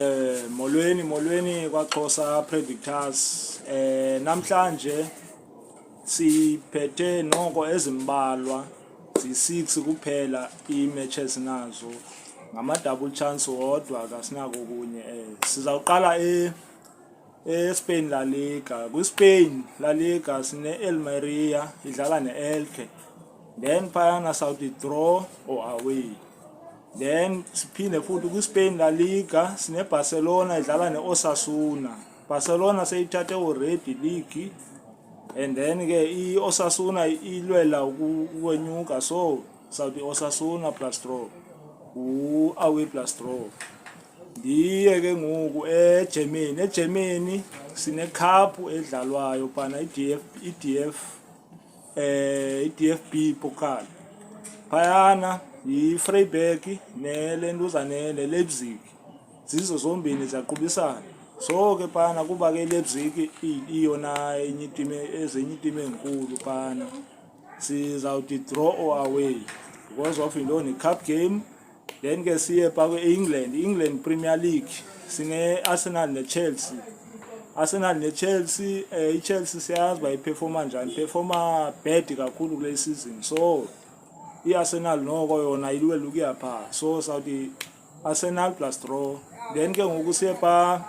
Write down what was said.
Molweni kwaXhosa predictors. Namhlanje siphethe noko ezimbalwa zi6 kuphela imatches nazo ngama double chance wodwa akasinako kunye. Sizawuqala eSpain La Liga. KwiSpain La Liga sine Almeria idlala neElche. Then phayana Saudi draw or away. Then siphinde futhi kwiSpain La Liga sine Barcelona idlala neOsasuna. Barcelona seyithathe already league, and then ke iOsasuna ilwela ukwenyuka, so Saudi Osasuna plus draw away plus draw. Ndiye ke ngoku eGermany sine cup edlalwayo phana iDFB Pokal. Phayana iFreiburg nelentuza neLeipzig zizo zombini ziyaqubisana. So ke phana kuba ke Leipzig iyona enye ezinye team enkulu phana sizawuthi draw or away because of indoni cup game. Then ke siye pha kweEngland Premier League sine Arsenal neChelsea. iChelsea siyazi bayiperforma njani, performa bad kakhulu kule season, so iArsenal noko yona ilwela ukuya pha, so sawuthi Arsenal plus draw. Then ke ngoku siye pha